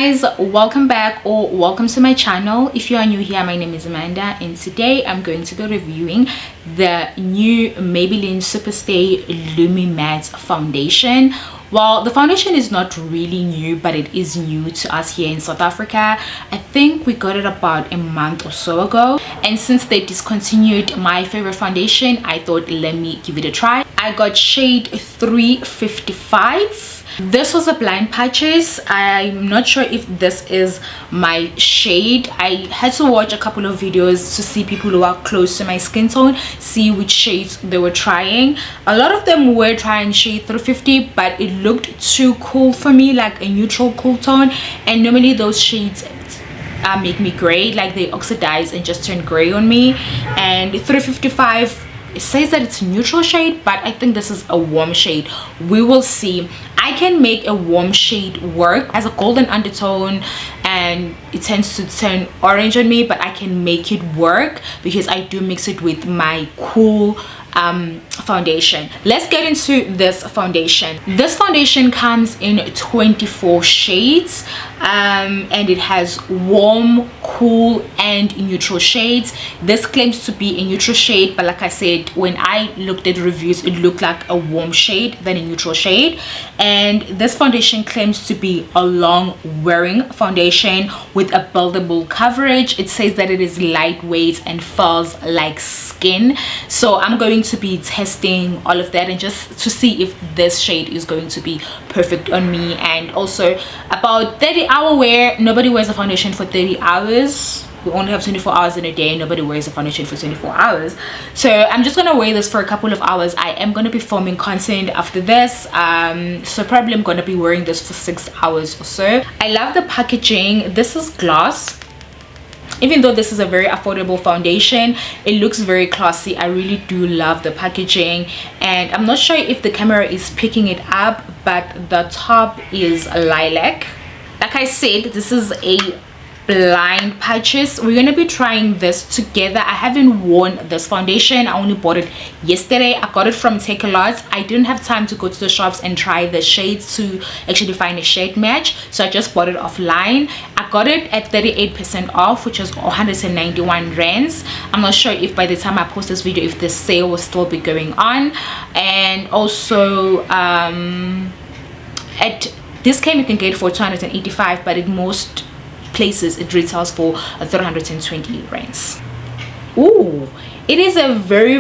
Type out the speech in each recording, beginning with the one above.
guys, welcome back or welcome to my channel. If you are new here, my name is Amanda and today I'm going to be reviewing the new Maybelline Superstay Lumi-Matte foundation. Well, the foundation is not really new, but it is new to us here in South Africa. I think we got it about a month or so ago, and since they discontinued my favorite foundation, I thought let me give it a try. I got shade 355. This was a blind purchase. I'm not sure if this is my shade. I had to watch a couple of videos to see people who are close to my skin tone, see which shades they were trying. A lot of them were trying shade 350, but it looked too cool for me, like a neutral cool tone, and normally those shades make me gray, like they oxidize and just turn gray on me. And 355, it says that it's a neutral shade, but I think this is a warm shade. We will see. I can make a warm shade work as a golden undertone and it tends to turn orange on me, but I can make it work because I do mix it with my cool foundation. Let's get into this foundation. This foundation comes in 24 shades and it has warm, cool and neutral shades. This claims to be a neutral shade, but like I said, when I looked at reviews, it looked like a warm shade than a neutral shade. And this foundation claims to be a long wearing foundation with a buildable coverage. It says that it is lightweight and feels like skin, so I'm going to be testing all of that and just to see if this shade is going to be perfect on me. And also about 30-hour wear. Nobody wears a foundation for 30 hours. We only have 24 hours in a day. Nobody wears a foundation for 24 hours, so I'm just gonna wear this for a couple of hours. I am gonna be filming content after this, so probably I'm gonna be wearing this for 6 hours or so. I love the packaging. This is glass. Even though this is a very affordable foundation, it looks very classy. I really do love the packaging, and I'm not sure if the camera is picking it up, but the top is lilac. Like I said, this is a blind purchase. We're gonna be trying this together. I haven't worn this foundation. I only bought it yesterday. I got it from Take a Lot. I didn't have time to go to the shops and try the shades to actually find a shade match, so I just bought it offline. I got it at 38% off, which is 191 rands. I'm not sure if by the time I post this video if the sale will still be going on. And also at Discount you can get it for 285, but at most places it retails for 320 rands. Ooh, it is a very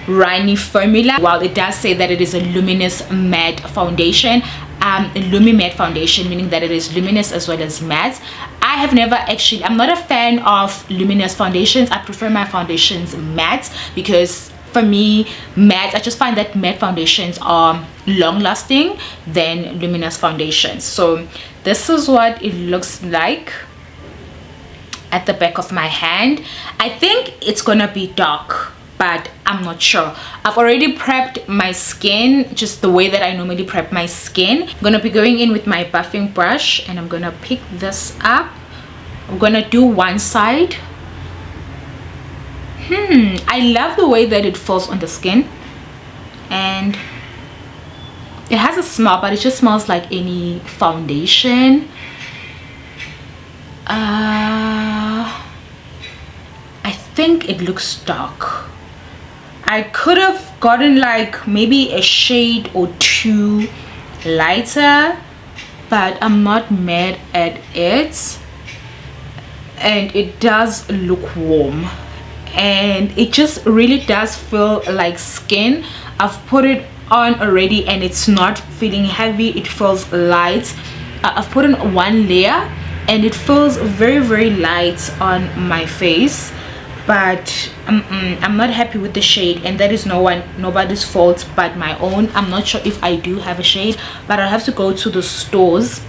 runny formula. While it does say that it is a luminous matte foundation, a Lumi-Matte foundation, meaning that it is luminous as well as matte. I have never actually, I'm not a fan of luminous foundations. I prefer my foundations matte because for me, matte, I just find that matte foundations are long lasting than luminous foundations. So this is what it looks like at the back of my hand. I think it's gonna be dark, but I'm not sure. I've already prepped my skin just the way that I normally prep my skin. I'm gonna be going in with my buffing brush and I'm gonna pick this up. I'm gonna do one side. I love the way that it falls on the skin, and it has a smell, but it just smells like any foundation. I think it looks dark. I could have gotten like maybe a shade or two lighter, but I'm not mad at it. And it does look warm, and it just really does feel like skin. I've put it on already and it's not feeling heavy. It feels light. I've put in one layer and it feels very light on my face, but I'm not happy with the shade, and that is nobody's fault but my own. I'm not sure if I do have a shade, but I'll have to go to the stores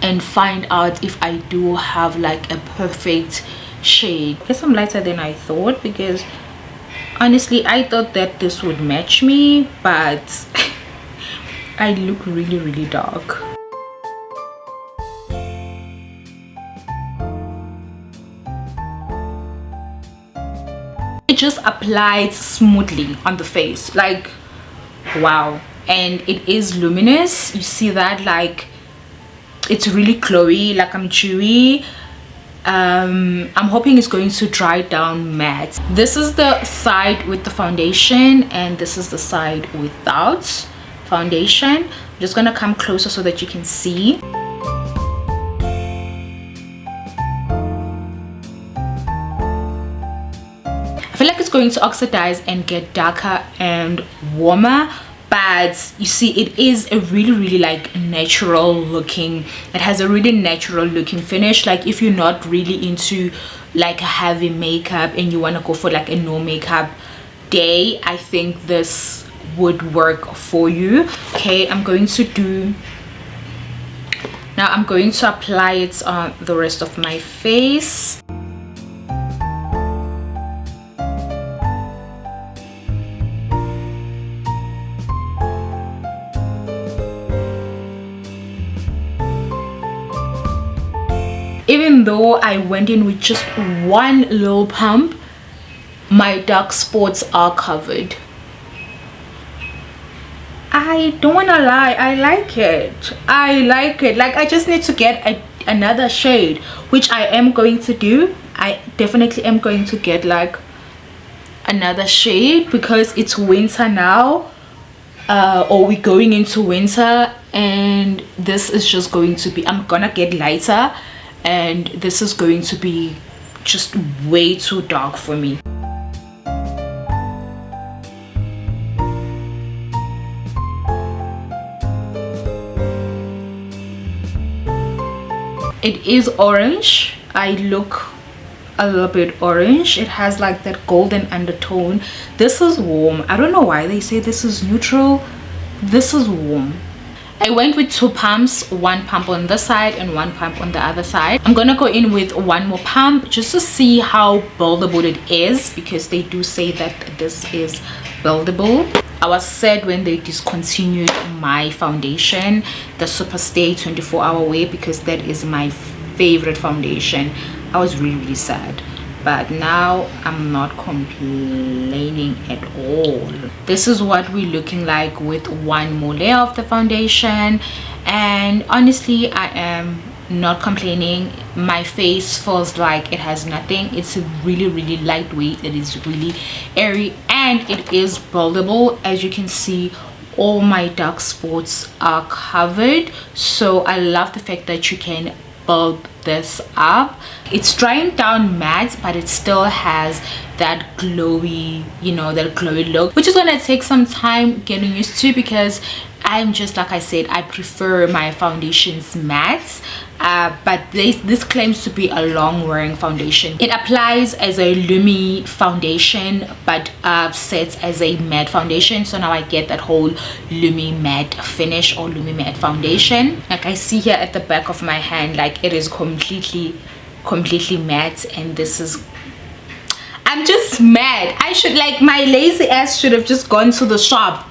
and find out if I do have like a perfect shade. I guess I'm lighter than I thought, because honestly I thought that this would match me, but I look really dark. It just applies smoothly on the face, like wow. and it is luminous. You see that, like it's really glowy, like I'm dewy. I'm hoping it's going to dry down matte. This is the side with the foundation and this is the side without foundation. I'm just gonna come closer so that you can see. I feel like it's going to oxidize and get darker and warmer, but you see it is a really like natural looking, it has a really natural looking finish. Like if you're not really into like heavy makeup and you want to go for like a no makeup day, I think this would work for you. Okay, I'm going to apply it on the rest of my face. Even though I went in with just one little pump, my dark spots are covered. I don't want to lie, I like it. Like I just need to get another shade, which I am going to do. I definitely am going to get like another shade because it's winter now, or we're going into winter, and this is just going to be, I'm gonna get lighter, and this is going to be just way too dark for me. It is orange. I look a little bit orange. It has like that golden undertone. This is warm. I don't know why they say this is neutral. This is warm. I went with two pumps, one pump on this side and one pump on the other side. I'm gonna go in with one more pump just to see how buildable it is, because they do say that this is buildable. I was sad when they discontinued my foundation, the Superstay 24-hour wear, because that is my favorite foundation. I was really sad, but now I'm not complaining at all. This is what we're looking like with one more layer of the foundation, and honestly I am not complaining. My face feels like it has nothing. It's really lightweight. It is really airy and it is buildable. As you can see, all my dark spots are covered, so I love the fact that you can bulb this up. It's drying down matte, but it still has that glowy, you know, that glowy look, which is gonna take some time getting used to, because I'm just, like I said, I prefer my foundations matte. But this claims to be a long wearing foundation. It applies as a Lumi foundation, but sets as a matte foundation. So now I get that whole Lumi-Matte finish, or Lumi-Matte foundation. Like I see here at the back of my hand, like it is completely matte, and this is, I'm just mad. I should, like, my lazy ass should have just gone to the shop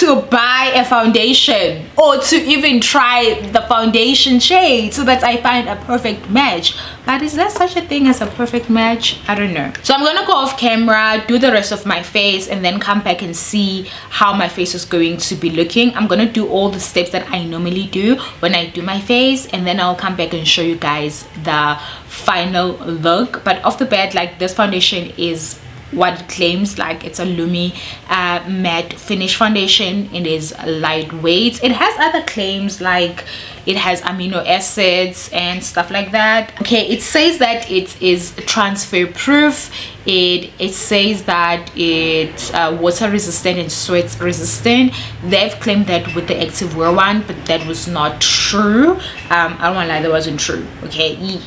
to buy a foundation, or to even try the foundation shade so that I find a perfect match. But is there such a thing as a perfect match? I don't know. So I'm gonna go off camera, do the rest of my face, and then come back and see how my face is going to be looking. I'm gonna do all the steps that I normally do when I do my face, and then I'll come back and show you guys the final look. But off the bat, like, this foundation is what it claims. Like, it's a Lumi matte finish foundation. It is lightweight. It has other claims, like it has amino acids and stuff like that. Okay, it says that it is transfer proof. It says that it's water resistant and sweat resistant. They've claimed that with the activewear one, but that was not true. I don't want to lie, that wasn't true. Okay,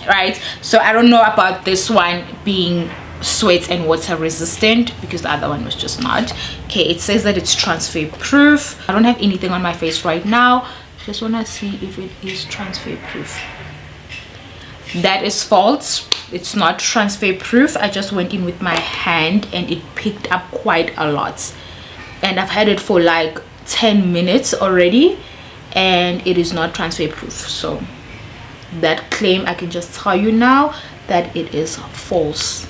right? So I don't know about this one being sweat and water resistant, because the other one was just not. Okay, it says that it's transfer proof. I don't have anything on my face right now. Just want to see if it is transfer proof. That is false. It's not transfer proof. I just went in with my hand and it picked up quite a lot, and I've had it for like 10 minutes already, and it is not transfer proof. So that claim, I can just tell you now that it is false.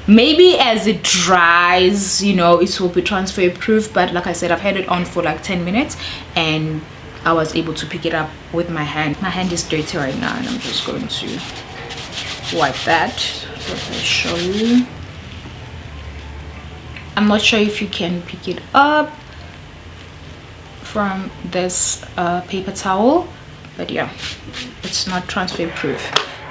maybe as it dries, you know, it will be transfer proof. But like I said, I've had it on for like 10 minutes and I was able to pick it up with my hand. My hand is dirty right now and I'm just going to wipe that. Let me show you. I'm not sure if you can pick it up from this paper towel, but yeah, it's not transfer proof.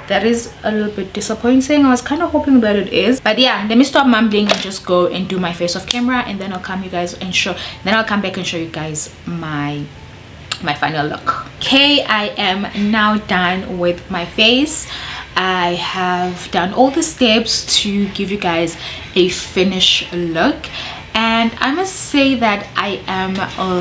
That is a little bit disappointing. I was kind of hoping that it is, but yeah, let me stop mumbling and just go and do my face off camera, and then I'll come back and show you guys my final look. Okay, I am now done with my face. I have done all the steps to give you guys a finished look, and I must say that I am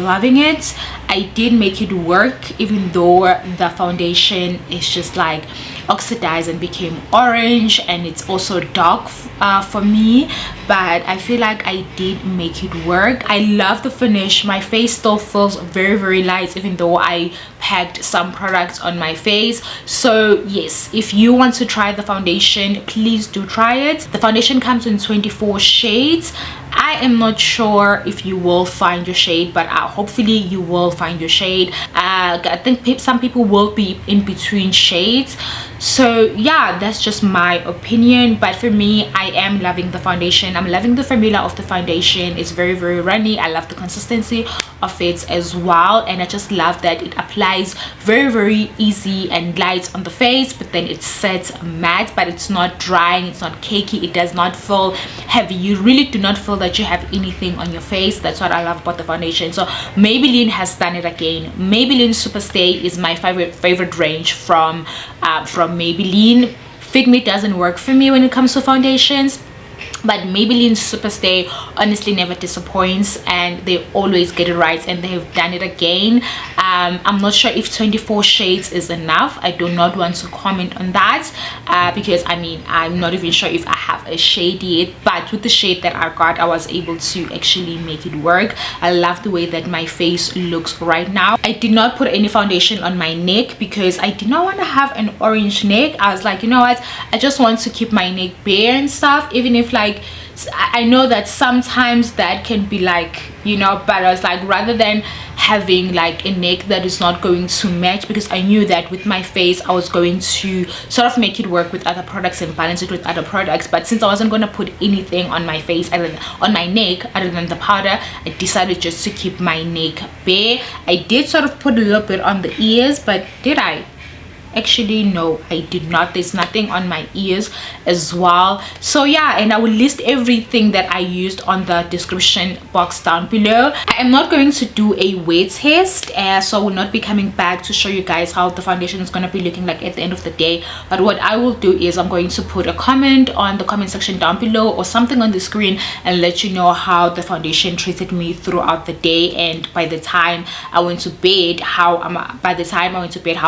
loving it. I did make it work, even though the foundation is just like oxidized and became orange, and it's also dark for me, but I feel like I did make it work. I love the finish. My face still feels very, very light, even though I packed some products on my face. So yes, if you want to try the foundation, please do try it. The foundation comes in 24 shades. I am not sure if you will find your shade, but hopefully you will find your shade. I think some people will be in between shades, so yeah, that's just my opinion. But for me, I am loving the foundation. I'm loving the formula of the foundation. It's very, very runny. I love the consistency of it as well, and I just love that it applies very, very easy and light on the face, but then it sets matte, but it's not drying, it's not cakey, it does not feel heavy. You really do not feel that you have anything on your face. That's what I love about the foundation. So Maybelline has done it again. Maybelline Superstay is my favorite range from Maybelline. Fit Me doesn't work for me when it comes to foundations, but Maybelline Superstay honestly never disappoints, and they always get it right, and they have done it again. I'm not sure if 24 shades is enough. I do not want to comment on that because I mean, I'm not even sure if I have a shade yet, but with the shade that I got, I was able to actually make it work. I love the way that my face looks right now. I did not put any foundation on my neck because I did not want to have an orange neck. I was like, you know what, I just want to keep my neck bare and stuff, even if like I know that sometimes that can be like, you know, but I was like, rather than having like a neck that is not going to match, because I knew that with my face I was going to sort of make it work with other products and balance it with other products. But since I wasn't going to put anything on my face on my neck other than the powder, I decided just to keep my neck bare. I did sort of put a little bit on the ears, but did I? Actually no, I did not. There's nothing on my ears as well. So yeah, and I will list everything that I used on the description box down below. I am not going to do a wear test, so I will not be coming back to show you guys how the foundation is going to be looking like at the end of the day. But what I will do is I'm going to put a comment on the comment section down below or something on the screen and let you know how the foundation treated me throughout the day, and by the time I went to bed, how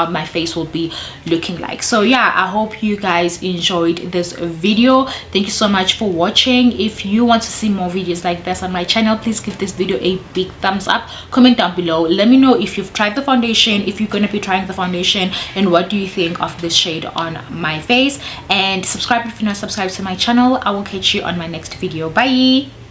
my face will be looking like. So yeah, I hope you guys enjoyed this video. Thank you so much for watching. If you want to see more videos like this on my channel, please give this video a big thumbs up. Comment down below, let me know if you've tried the foundation, if you're going to be trying the foundation, and what do you think of this shade on my face. And subscribe if you're not subscribed to my channel. I will catch you on my next video. Bye.